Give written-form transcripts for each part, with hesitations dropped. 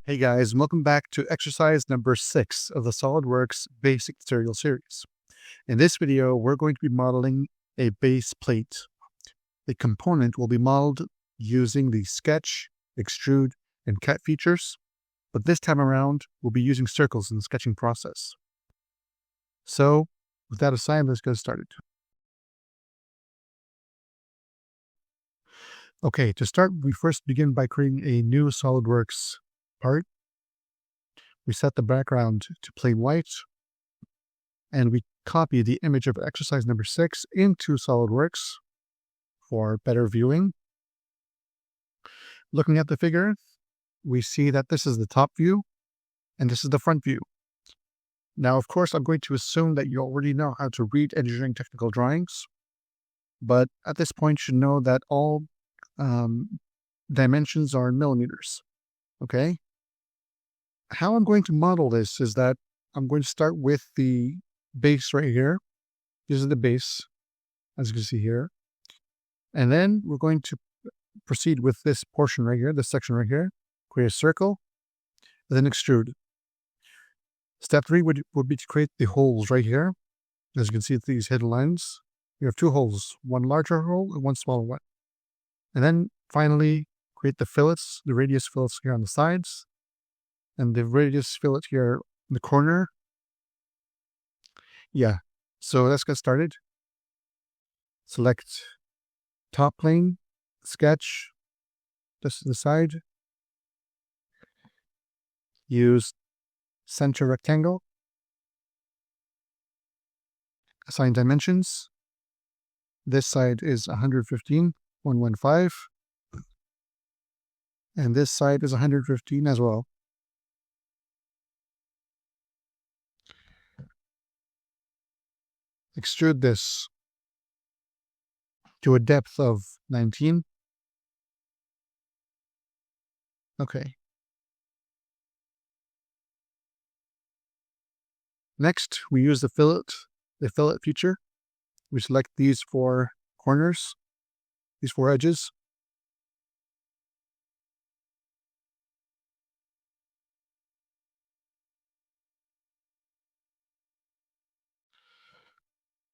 Hey guys, welcome back to exercise number 6 of the SolidWorks Basic Tutorial Series. In this video, we're going to be modeling a base plate. The component will be modeled using the sketch, extrude, and cut features, but this time around, we'll be using circles in the sketching process. So, with that aside, let's get started. Okay, to start, we first begin by creating a new SolidWorks part. We set the background to plain white, and we copy the image of exercise number 6 into SolidWorks for better viewing. Looking at the figure, we see that this is the top view, and this is the front view. Now, of course, I'm going to assume that you already know how to read engineering technical drawings, but at this point, you should know that all dimensions are in millimeters, okay? How I'm going to model this is that I'm going to start with the base right here. This is the base, as you can see here. And then we're going to proceed with this portion right here, this section right here, create a circle, then extrude. Step 3 would be to create the holes right here. As you can see, these hidden lines. You have 2 holes, one larger hole and one smaller one. And then finally, create the fillets, the radius fillets here on the sides, and the radius fillet here in the corner. Yeah, so let's get started. Select top plane, sketch, this to the side. Use center rectangle. Assign dimensions. This side is 115, 115. And this side is 115 as well. Extrude this to a depth of 19. Okay. Next, we use the fillet feature. We select these 4 corners, these 4 edges.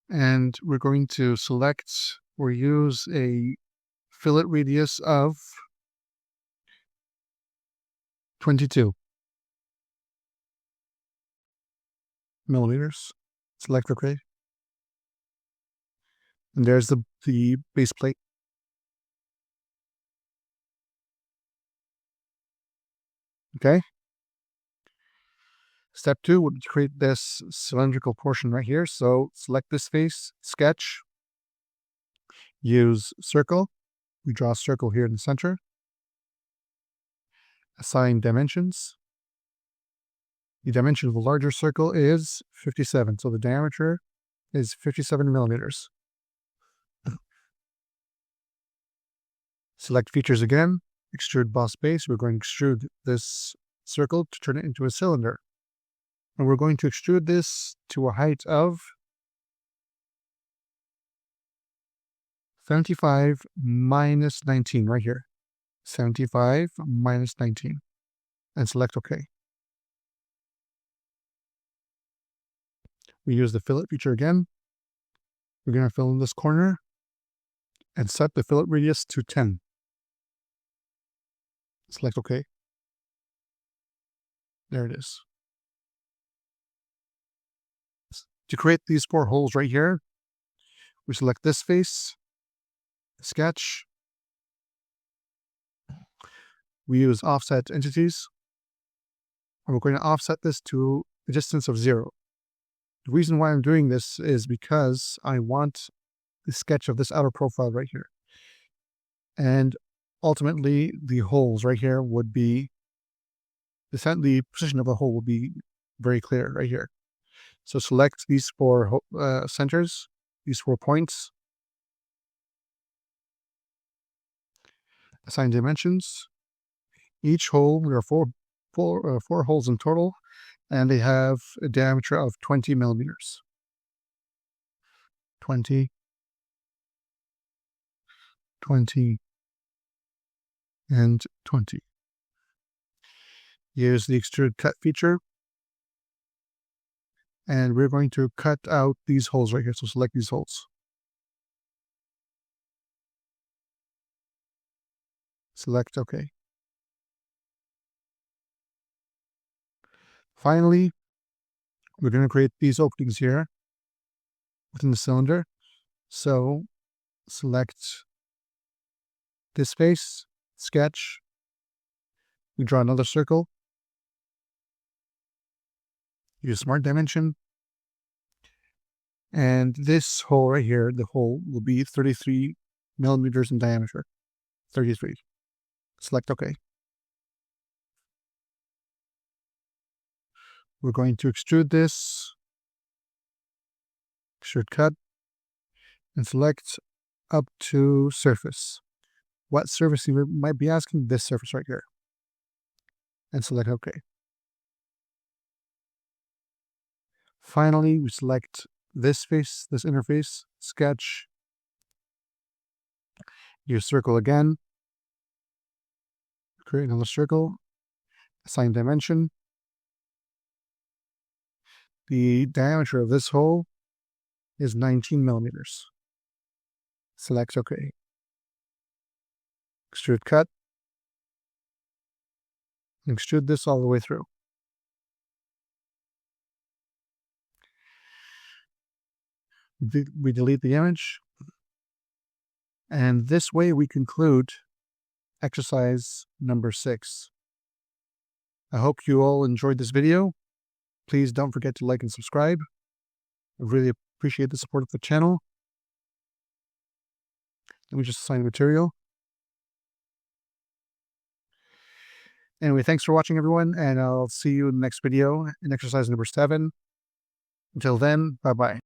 And we're going to select or use a fillet radius of 22 millimeters. Select OK. And there's the base plate. Okay. Step 2 would create this cylindrical portion right here. So select this face, sketch, use circle. We draw a circle here in the center. Assign dimensions. The dimension of the larger circle is 57. So the diameter is 57 millimeters. Select features again. Extrude boss base. We're going to extrude this circle to turn it into a cylinder. And we're going to extrude this to a height of 75 minus 19 right here. 75 minus 19. And select OK. We use the fillet feature again. We're going to fill in this corner and set the fillet radius to 10. Select OK. There it is. To create these 4 holes right here, we select this face, sketch. We use offset entities, and we're going to offset this to a distance of 0. The reason why I'm doing this is because I want the sketch of this outer profile right here. And ultimately, the holes right here would be, the position of the hole will be very clear right here. So select these 4 centers, these 4 points. Assign dimensions. Each hole, there are four holes in total, and they have a diameter of 20 millimeters. 20, 20, and 20. use the extrude cut feature. And we're going to cut out these holes right here. So select these holes. Select OK. Finally, we're going to create these openings here within the cylinder. So select this face, sketch. We draw another circle. Use Smart Dimension. And this hole right here, the hole will be 33 millimeters in diameter. 33. Select OK. We're going to extrude this, extrude cut, and select up to surface. What surface you might be asking? This surface right here. And select OK. Finally, we select this face, this interface, sketch, use circle again, create another circle, assign dimension. The diameter of this hole is 19 millimeters. Select OK. Extrude cut. Extrude this all the way through. We delete the image. And this way we conclude exercise number 6. I hope you all enjoyed this video. Please don't forget to like and subscribe. I really appreciate the support of the channel. Let me just assign the material. Anyway, thanks for watching, everyone, and I'll see you in the next video in exercise number 7. Until then, bye-bye.